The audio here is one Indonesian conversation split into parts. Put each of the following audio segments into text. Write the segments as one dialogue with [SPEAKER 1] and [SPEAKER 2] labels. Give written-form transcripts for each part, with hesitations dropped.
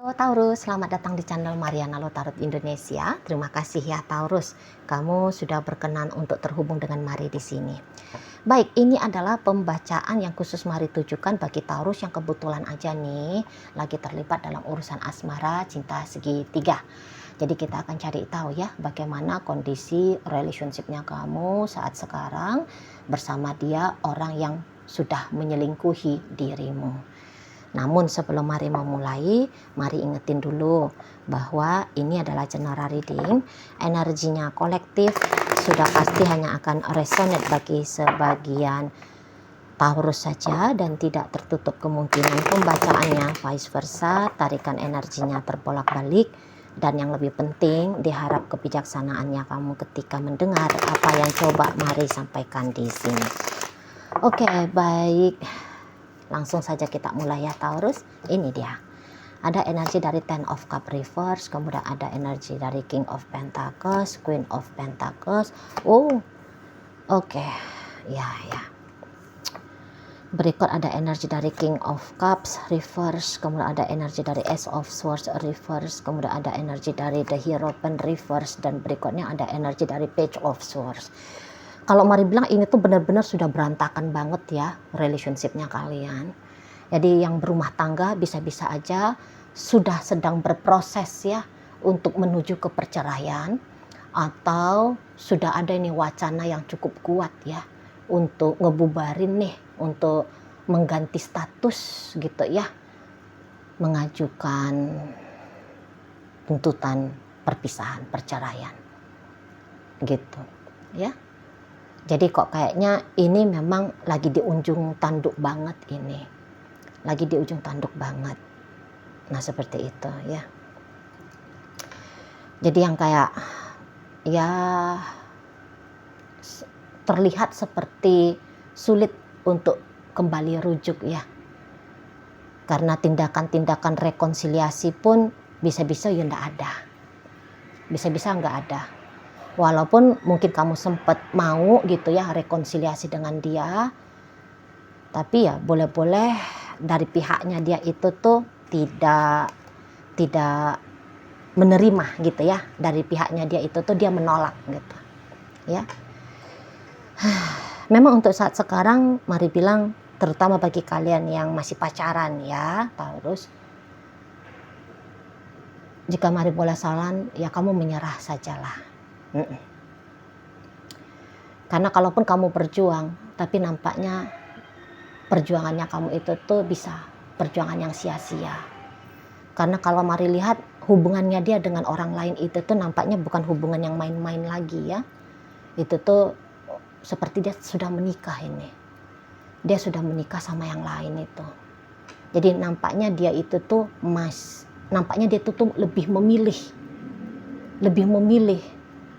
[SPEAKER 1] Halo Taurus, selamat datang di channel Mariana Lotarot Indonesia. Terima kasih ya Taurus, kamu sudah berkenan untuk terhubung dengan Mari di sini. Baik, ini adalah pembacaan yang khusus Mari tujukan bagi Taurus yang kebetulan aja nih lagi terlibat dalam urusan asmara cinta segitiga. Jadi kita akan cari tahu ya bagaimana kondisi relationship-nya kamu saat sekarang bersama dia orang yang sudah menyelingkuhi dirimu. Namun sebelum Mari memulai, Mari ingetin dulu bahwa ini adalah general reading, energinya kolektif, sudah pasti hanya akan resonate bagi sebagian Taurus saja dan tidak tertutup kemungkinan pembacaannya vice versa, tarikan energinya terbolak-balik, dan yang lebih penting diharap kebijaksanaannya kamu ketika mendengar apa yang coba Mari sampaikan di sini. Oke, baik. Langsung saja kita mulai ya Taurus. Ini dia. Ada energi dari Ten of Cup reverse, kemudian ada energi dari King of Pentacles, Queen of Pentacles. Oke. Ya. Berikut ada energi dari King of Cups reverse, kemudian ada energi dari Ace of Swords reverse, kemudian ada energi dari The Hierophant reverse, dan berikutnya ada energi dari Page of Swords. Kalau Mari bilang ini tuh benar-benar sudah berantakan banget ya relationship-nya kalian. Jadi yang berumah tangga bisa-bisa aja sudah sedang berproses ya untuk menuju ke perceraian, atau sudah ada ini wacana yang cukup kuat ya untuk ngebubarin nih, untuk mengganti status gitu ya, mengajukan tuntutan perpisahan, perceraian gitu ya. Jadi kok kayaknya ini memang lagi di ujung tanduk banget ini. Lagi di ujung tanduk banget. Nah seperti itu ya. Jadi yang kayak ya terlihat seperti sulit untuk kembali rujuk ya. Karena tindakan-tindakan rekonsiliasi pun bisa-bisa ya nggak ada. Bisa-bisa nggak ada. Walaupun mungkin kamu sempat mau gitu ya rekonsiliasi dengan dia, tapi ya boleh-boleh dari pihaknya dia itu tuh tidak menerima gitu ya, dari pihaknya dia itu tuh dia menolak gitu ya. Memang untuk saat sekarang Mari bilang, terutama bagi kalian yang masih pacaran ya Taurus, jika Mari boleh saran ya kamu menyerah sajalah. Karena kalaupun kamu berjuang, tapi nampaknya perjuangannya kamu itu tuh bisa perjuangan yang sia-sia. Karena kalau Mari lihat hubungannya dia dengan orang lain itu tuh nampaknya bukan hubungan yang main-main lagi ya. Itu tuh seperti dia sudah menikah ini. Dia sudah menikah sama yang lain itu. Jadi nampaknya dia itu tuh nampaknya dia itu tuh lebih memilih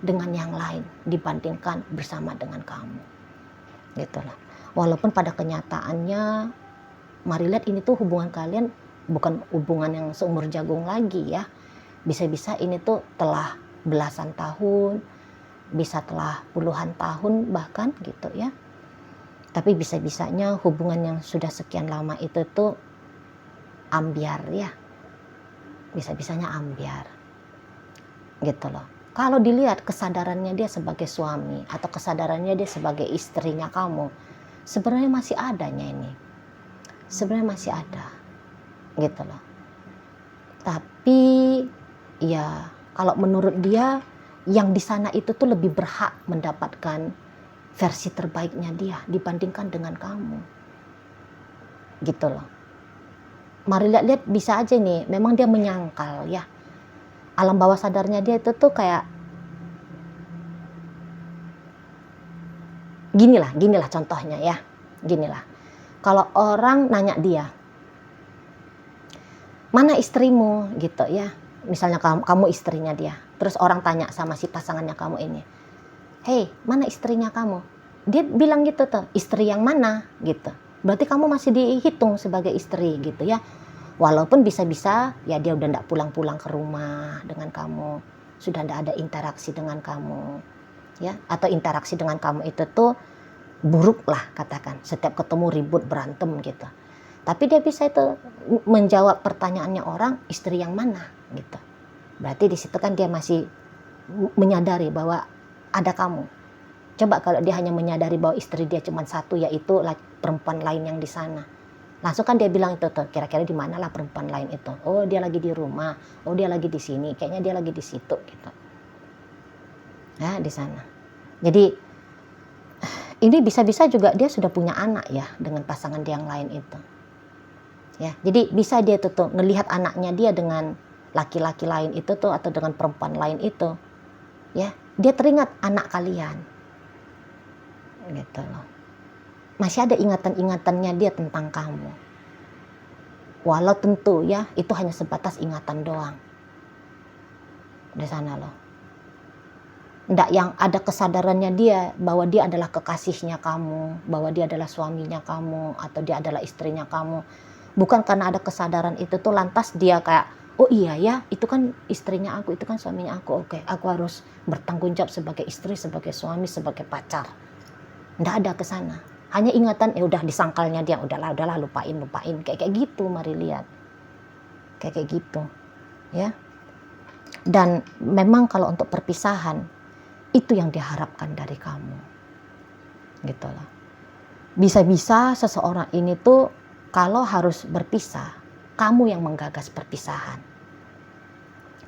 [SPEAKER 1] dengan yang lain dibandingkan bersama dengan kamu gitu lah. Walaupun pada kenyataannya Mari lihat ini tuh hubungan kalian bukan hubungan yang seumur jagung lagi ya, bisa-bisa ini tuh telah belasan tahun, bisa telah puluhan tahun bahkan gitu ya. Tapi bisa-bisanya hubungan yang sudah sekian lama itu tuh ambiar ya, bisa-bisanya ambiar gitu loh. Kalau dilihat kesadarannya dia sebagai suami atau kesadarannya dia sebagai istrinya kamu, sebenarnya masih adanya ini. Sebenarnya masih ada. Gitu loh. Tapi ya kalau menurut dia yang di sana itu tuh lebih berhak mendapatkan versi terbaiknya dia dibandingkan dengan kamu. Gitu loh. Mari lihat bisa aja nih, memang dia menyangkal ya. Alam bawah sadarnya dia itu tuh kayak ginilah contohnya ya. Ginilah. Kalau orang nanya dia, "Mana istrimu?" gitu ya. Misalnya kamu istrinya dia. Terus orang tanya sama si pasangannya kamu ini, "Hei, mana istrinya kamu?" Dia bilang gitu tuh, "Istri yang mana?" gitu. Berarti kamu masih dihitung sebagai istri gitu ya. Walaupun bisa-bisa ya dia udah enggak pulang-pulang ke rumah dengan kamu, sudah enggak ada interaksi dengan kamu ya, atau interaksi dengan kamu itu tuh buruk lah katakan, setiap ketemu ribut berantem gitu. Tapi dia bisa itu menjawab pertanyaannya orang, istri yang mana gitu. Berarti di situ kan dia masih menyadari bahwa ada kamu. Coba kalau dia hanya menyadari bahwa istri dia cuma satu, yaitu perempuan lain yang di sana. Langsung kan dia bilang itu tuh, kira-kira di mana lah perempuan lain itu. Oh, dia lagi di rumah. Oh, dia lagi di sini. Kayaknya dia lagi di situ gitu. Ya, di sana. Jadi ini bisa-bisa juga dia sudah punya anak ya dengan pasangan dia yang lain itu. Ya, jadi bisa dia tuh ngelihat anaknya dia dengan laki-laki lain itu tuh atau dengan perempuan lain itu. Ya, dia teringat anak kalian. Gitu loh. Masih ada ingatan-ingatannya dia tentang kamu. Walau tentu ya itu hanya sebatas ingatan doang. Di sana loh. Nggak yang ada kesadarannya dia bahwa dia adalah kekasihnya kamu, bahwa dia adalah suaminya kamu, atau dia adalah istrinya kamu. Bukan karena ada kesadaran itu tuh lantas dia kayak, oh iya ya, itu kan istrinya aku, itu kan suaminya aku. Oke, aku harus bertanggung jawab sebagai istri, sebagai suami, sebagai pacar. Nggak ada ke sana. Hanya ingatan, udah disangkalnya dia, udahlah, lupain. Kayak gitu, mari lihat. Kayak gitu. Ya. Dan memang kalau untuk perpisahan, itu yang diharapkan dari kamu. Gitu loh. Bisa-bisa seseorang ini tuh kalau harus berpisah, kamu yang menggagas perpisahan.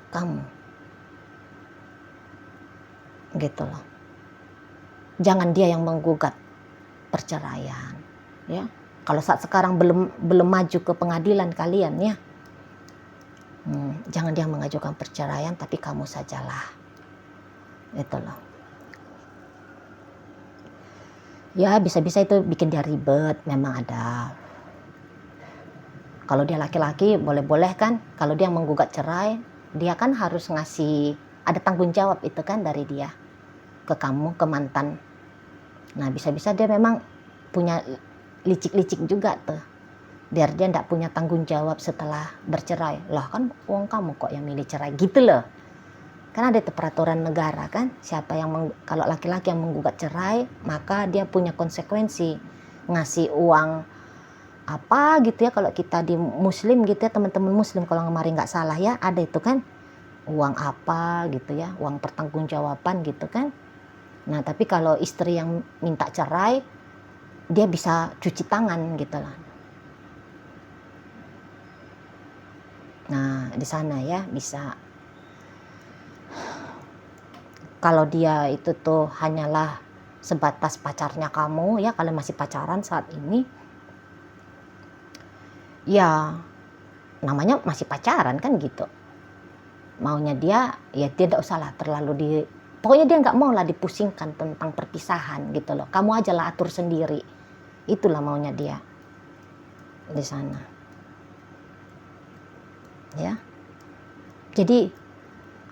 [SPEAKER 1] Kamu. Gitu loh. Jangan dia yang menggugat perceraian, ya. Kalau saat sekarang belum maju ke pengadilan kalian ya, jangan dia mengajukan perceraian, tapi kamu sajalah, itu loh. Ya bisa-bisa itu bikin dia ribet, memang ada. Kalau dia laki-laki boleh-boleh kan, kalau dia menggugat cerai, dia kan harus ngasih, ada tanggung jawab itu kan dari dia ke kamu, ke mantan. Nah bisa-bisa dia memang punya licik-licik juga tuh, biar dia tidak punya tanggung jawab setelah bercerai. Lah kan uang kamu kok yang milih cerai gitu loh. Kan ada itu peraturan negara kan, siapa yang kalau laki-laki yang menggugat cerai, maka dia punya konsekuensi ngasih uang apa gitu ya. Kalau kita di muslim gitu ya, teman-teman muslim kalau kemarin nggak salah ya, ada itu kan uang apa gitu ya, uang pertanggungjawaban gitu kan. Nah tapi kalau istri yang minta cerai, dia bisa cuci tangan gitu lah. Nah di sana ya bisa. Kalau dia itu tuh hanyalah sebatas pacarnya kamu ya, kalau masih pacaran saat ini, ya namanya masih pacaran kan gitu. Maunya dia ya tidak usahlah terlalu pokoknya dia nggak mau lah dipusingkan tentang perpisahan gitu loh. Kamu aja lah atur sendiri. Itulah maunya dia di sana. Ya. Jadi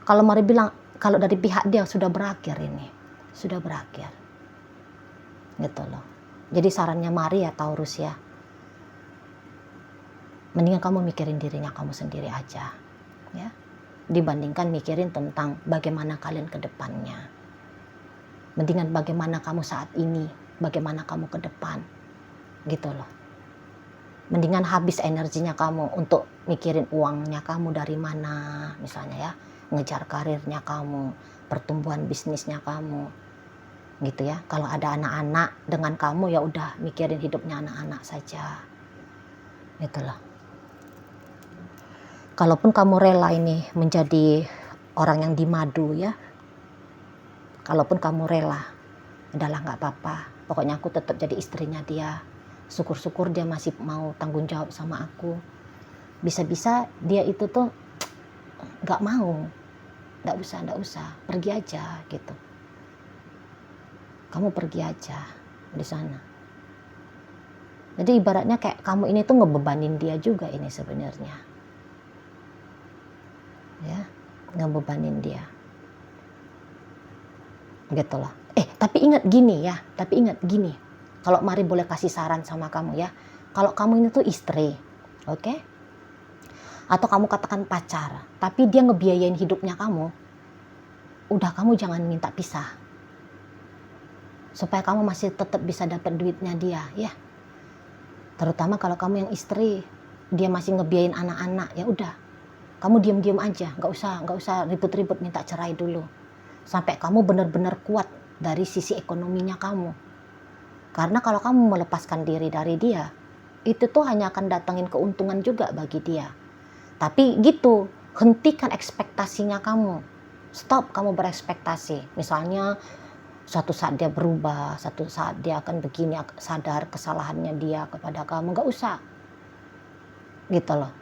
[SPEAKER 1] kalau mari bilang, kalau dari pihak dia sudah berakhir ini, sudah berakhir, gitu loh. Jadi sarannya Mari ya Taurus ya, mendingan kamu mikirin dirinya kamu sendiri aja, ya, dibandingkan mikirin tentang bagaimana kalian ke depannya. Mendingan bagaimana kamu saat ini, bagaimana kamu ke depan, gitu loh. Mendingan habis energinya kamu untuk mikirin uangnya kamu dari mana, misalnya ya, ngejar karirnya kamu, pertumbuhan bisnisnya kamu, gitu ya. Kalau ada anak-anak dengan kamu ya udah mikirin hidupnya anak-anak saja, gitu loh. Kalaupun kamu rela ini menjadi orang yang dimadu ya, kalaupun kamu rela, udahlah nggak apa-apa, pokoknya aku tetap jadi istrinya dia. Syukur-syukur dia masih mau tanggung jawab sama aku. Bisa-bisa dia itu tuh nggak mau. Nggak usah, pergi aja gitu. Kamu pergi aja di sana. Jadi ibaratnya kayak kamu ini tuh ngebebanin dia juga ini sebenarnya. Ya, ngebebanin dia. Gitu loh. Tapi ingat gini. Kalau Mari boleh kasih saran sama kamu ya. Kalau kamu ini tuh istri, oke? Atau kamu katakan pacar, tapi dia ngebiayain hidupnya kamu, udah kamu jangan minta pisah. Supaya kamu masih tetap bisa dapat duitnya dia, ya. Terutama kalau kamu yang istri, dia masih ngebiayain anak-anak, ya udah, kamu diam-diam aja, nggak usah ribut-ribut minta cerai dulu, sampai kamu benar-benar kuat dari sisi ekonominya kamu. Karena kalau kamu melepaskan diri dari dia, itu tuh hanya akan datangin keuntungan juga bagi dia. Tapi gitu, hentikan ekspektasinya kamu, stop kamu berekspektasi. Misalnya suatu saat dia berubah, suatu saat dia akan begini, sadar kesalahannya dia kepada kamu, nggak usah, gitu loh.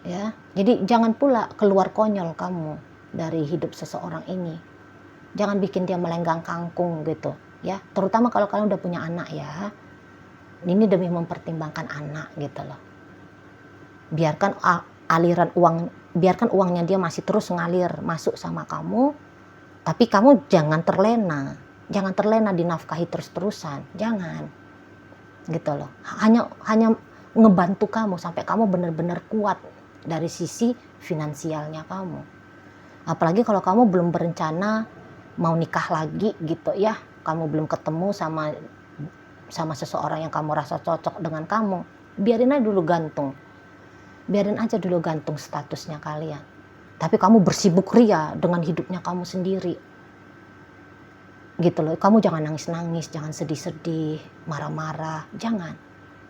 [SPEAKER 1] Ya, jadi jangan pula keluar konyol kamu dari hidup seseorang ini. Jangan bikin dia melenggang kangkung gitu, ya. Terutama kalau kalian udah punya anak ya. Ini demi mempertimbangkan anak gitu loh. Biarkan aliran uang, biarkan uangnya dia masih terus ngalir masuk sama kamu, tapi kamu jangan terlena dinafkahi terus-terusan, jangan, gitu loh. Hanya ngebantu kamu sampai kamu benar-benar kuat dari sisi finansialnya kamu. Apalagi kalau kamu belum berencana mau nikah lagi gitu ya, kamu belum ketemu sama seseorang yang kamu rasa cocok dengan kamu, biarin aja dulu gantung statusnya kalian. Tapi kamu bersibuk ria dengan hidupnya kamu sendiri, gitu loh. Kamu jangan nangis-nangis, jangan sedih-sedih, marah-marah, jangan.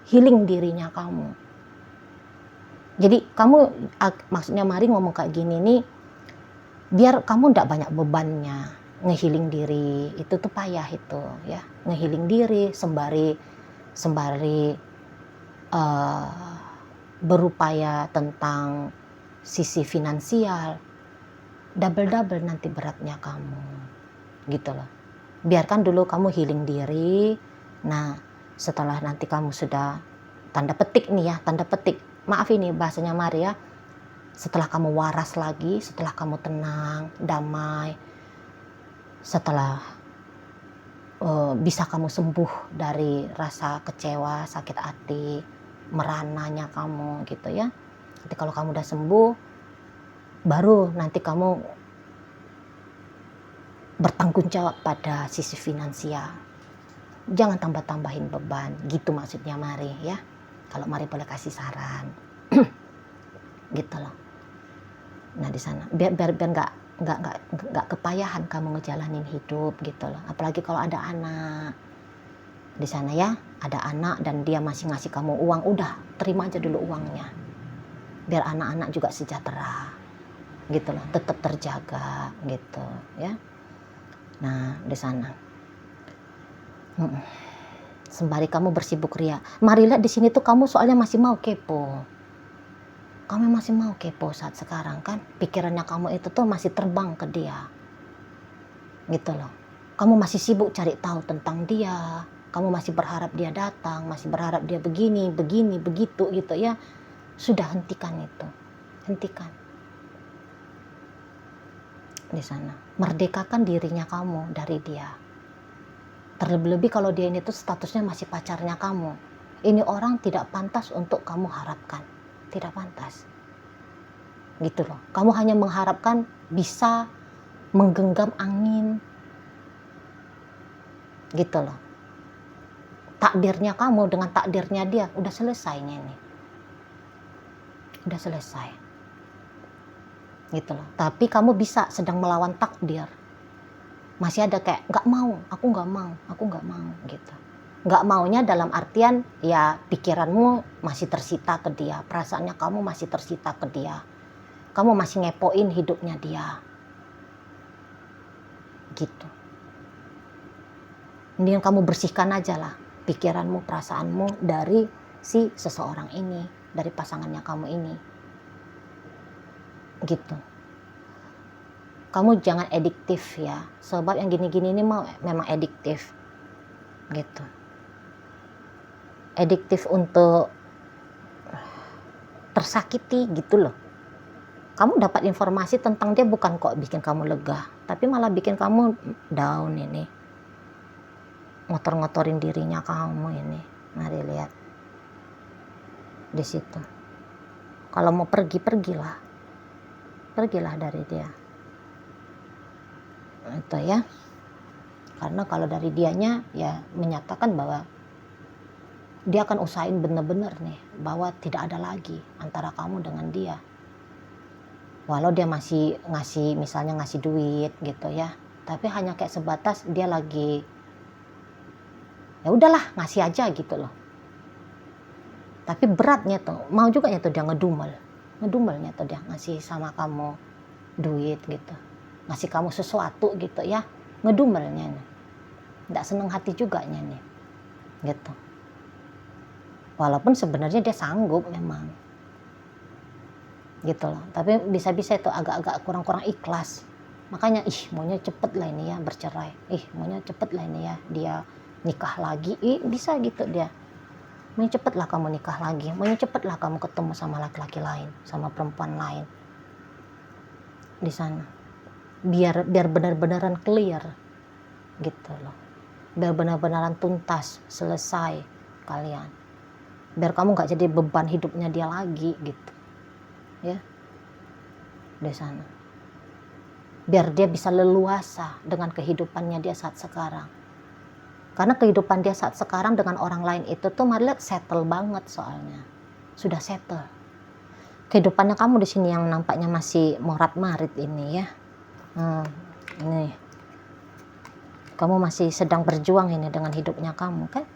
[SPEAKER 1] Healing dirinya kamu. Jadi kamu, maksudnya Mari ngomong kayak gini nih, biar kamu ndak banyak bebannya. Ngehealing diri itu tuh payah itu ya, ngehealing diri sembari berupaya tentang sisi finansial, double nanti beratnya kamu, gitu loh. Biarkan dulu kamu healing diri. Nah, setelah nanti kamu sudah, tanda petik nih ya, tanda petik, maaf ini bahasanya Mari ya, setelah kamu waras lagi, setelah kamu tenang, damai, setelah bisa kamu sembuh dari rasa kecewa, sakit hati, merananya kamu gitu ya. Nanti kalau kamu udah sembuh, baru nanti kamu bertanggung jawab pada sisi finansial. Jangan tambah-tambahin beban, gitu maksudnya Mari ya. Kalau Mari boleh kasih saran, gitu loh. Nah di sana biar nggak kepayahan kamu ngejalanin hidup gitu loh. Apalagi kalau ada anak di sana ya, ada anak dan dia masih ngasih kamu uang, udah terima aja dulu uangnya, biar anak-anak juga sejahtera gitu loh, tetap terjaga gitu ya. Nah di sana sembari kamu bersibuk ria, Mari lihat di sini tuh kamu soalnya masih mau kepo. Kamu masih mau kepo saat sekarang kan, pikirannya kamu itu tuh masih terbang ke dia, gitu loh. Kamu masih sibuk cari tahu tentang dia, kamu masih berharap dia datang, masih berharap dia begini, begitu gitu ya. Sudah, hentikan itu, hentikan. Di sana, merdekakan dirinya kamu dari dia. Terlebih-lebih kalau dia ini tuh statusnya masih pacarnya kamu. Ini orang tidak pantas untuk kamu harapkan. Tidak pantas, gitu loh. Kamu hanya mengharapkan bisa menggenggam angin, gitu loh. Takdirnya kamu dengan takdirnya dia udah selesainya ini, udah selesai, gitu loh. Tapi kamu bisa sedang melawan takdir, masih ada kayak aku nggak mau gitu. Nggak maunya dalam artian ya pikiranmu masih tersita ke dia, perasaannya kamu masih tersita ke dia, kamu masih ngepoin hidupnya dia, gitu. Mendingan kamu bersihkan aja lah pikiranmu, perasaanmu dari si seseorang ini, dari pasangannya kamu ini, gitu. Kamu jangan adiktif ya, sebab yang gini-gini ini memang adiktif, gitu. Adiktif untuk tersakiti gitu loh. Kamu dapat informasi tentang dia bukan kok bikin kamu lega, tapi malah bikin kamu down ini, ngotor-ngotorin dirinya kamu ini. Mari lihat di situ. Kalau mau pergilah dari dia, itu ya. Karena kalau dari dianya ya menyatakan bahwa dia akan usahain bener-bener nih bahwa tidak ada lagi antara kamu dengan dia. Walau dia masih misalnya ngasih duit gitu ya, tapi hanya kayak sebatas dia lagi ya udahlah ngasih aja gitu loh. Tapi beratnya tuh, mau juga tuh dia ngedumelnya tuh dia ngasih sama kamu duit gitu, ngasih kamu sesuatu gitu ya, ngedumelnya nih. Nggak seneng hati juga nih gitu. Walaupun sebenarnya dia sanggup memang gitu loh, tapi bisa-bisa itu agak-agak kurang-kurang ikhlas. Makanya maunya cepet lah ini ya bercerai, maunya cepet lah ini ya dia nikah lagi, bisa gitu dia. Maunya cepet lah kamu nikah lagi, maunya cepet lah kamu ketemu sama laki-laki lain, sama perempuan lain di sana. Biar benar-benaran clear gitu loh, biar benar-benaran tuntas, selesai kalian, biar kamu nggak jadi beban hidupnya dia lagi gitu ya di sana. Biar dia bisa leluasa dengan kehidupannya dia saat sekarang. Karena kehidupan dia saat sekarang dengan orang lain itu tuh lihat settle banget, soalnya sudah settle. Kehidupannya kamu di sini yang nampaknya masih morat-marit ini ya. Ini kamu masih sedang berjuang ini dengan hidupnya kamu kan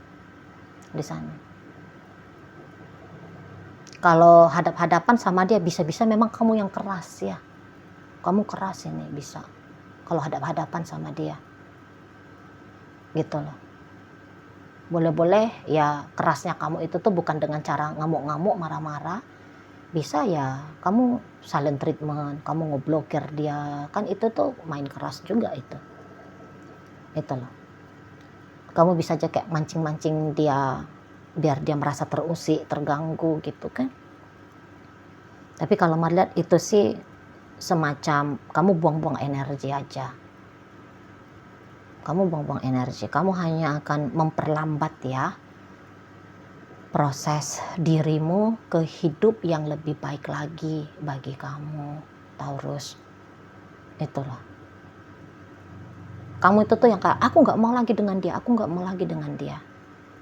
[SPEAKER 1] di sana. Kalau hadap-hadapan sama dia bisa-bisa memang kamu yang keras ya. Kamu keras ini bisa. Kalau hadap-hadapan sama dia. Gitu loh. Boleh-boleh ya kerasnya kamu itu tuh bukan dengan cara ngamuk-ngamuk, marah-marah. Bisa ya kamu silent treatment, kamu ngeblokir dia. Kan itu tuh main keras juga itu. Itu loh. Kamu bisa aja kayak mancing-mancing dia biar dia merasa terusik, terganggu gitu kan. Tapi kalau melihat itu sih semacam kamu buang-buang energi aja. Kamu buang-buang energi, kamu hanya akan memperlambat ya proses dirimu ke hidup yang lebih baik lagi bagi kamu, Taurus. Itulah. Kamu itu tuh yang kayak aku nggak mau lagi dengan dia, aku nggak mau lagi dengan dia.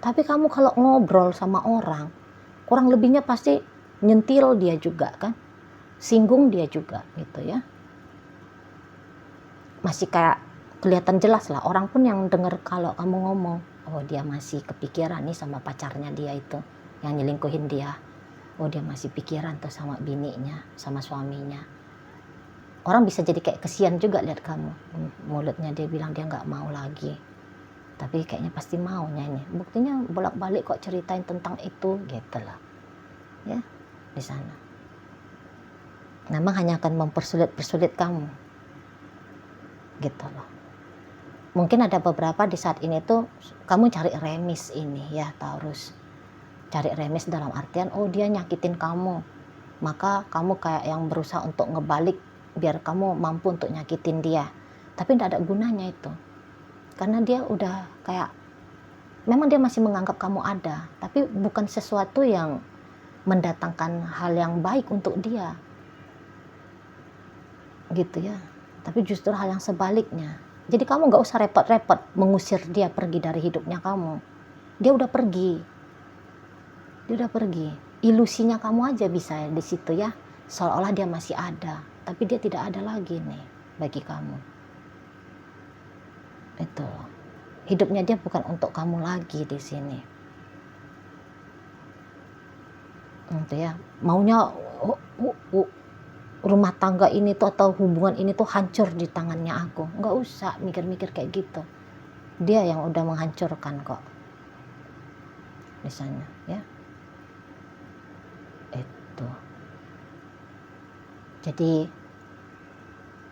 [SPEAKER 1] Tapi kamu kalau ngobrol sama orang, kurang lebihnya pasti nyentil dia juga kan, singgung dia juga gitu ya. Masih kayak kelihatan jelas lah, orang pun yang dengar kalau kamu ngomong, oh dia masih kepikiran nih sama pacarnya dia itu, yang nyelingkuhin dia. Oh dia masih pikiran tuh sama bininya, sama suaminya. Orang bisa jadi kayak kesian juga lihat kamu, mulutnya dia bilang dia nggak mau lagi. Tapi kayaknya pasti maunya ini. Buktinya bolak-balik kok ceritain tentang itu gitu lah. Ya, di sana. Memang hanya akan mempersulit kamu. Gitu loh. Mungkin ada beberapa di saat ini tuh kamu cari remis ini ya Taurus. Cari remis dalam artian oh dia nyakitin kamu. Maka kamu kayak yang berusaha untuk ngebalik biar kamu mampu untuk nyakitin dia. Tapi tidak ada gunanya itu. Karena dia udah kayak memang dia masih menganggap kamu ada, tapi bukan sesuatu yang mendatangkan hal yang baik untuk dia gitu ya, tapi justru hal yang sebaliknya. Jadi kamu gak usah repot-repot mengusir dia pergi dari hidupnya kamu. Dia udah pergi, ilusinya kamu aja bisa di situ ya, seolah-olah dia masih ada, tapi dia tidak ada lagi nih bagi kamu. Itu hidupnya dia bukan untuk kamu lagi di sini. Itu ya, maunya rumah tangga ini tuh atau hubungan ini tuh hancur di tangannya aku. Nggak usah mikir-mikir kayak gitu. Dia yang udah menghancurkan kok. Di sana ya. Itu. Jadi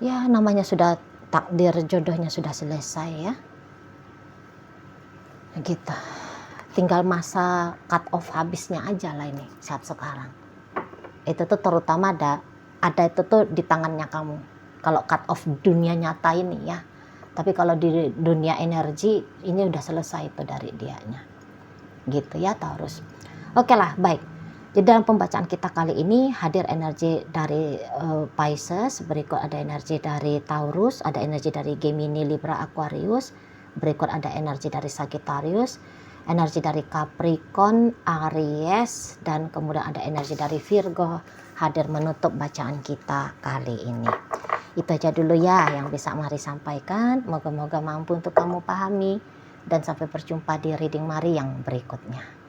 [SPEAKER 1] ya namanya sudah takdir, jodohnya sudah selesai ya. Gitu. Tinggal masa cut off habisnya aja lah ini saat sekarang. Itu tuh terutama ada itu tuh di tangannya kamu. Kalau cut off dunia nyata ini ya. Tapi kalau di dunia energi ini udah selesai itu dari dianya. Gitu ya Taurus. Oke lah, baik. Jadi dalam pembacaan kita kali ini hadir energi dari Pisces, berikut ada energi dari Taurus, ada energi dari Gemini, Libra, Aquarius, Berikut ada energi dari Sagittarius, energi dari Capricorn, Aries, dan kemudian ada energi dari Virgo hadir menutup bacaan kita kali ini. Itu aja dulu ya yang bisa Mari sampaikan. Moga-moga mampu untuk kamu pahami. Dan sampai berjumpa di reading Mari yang berikutnya.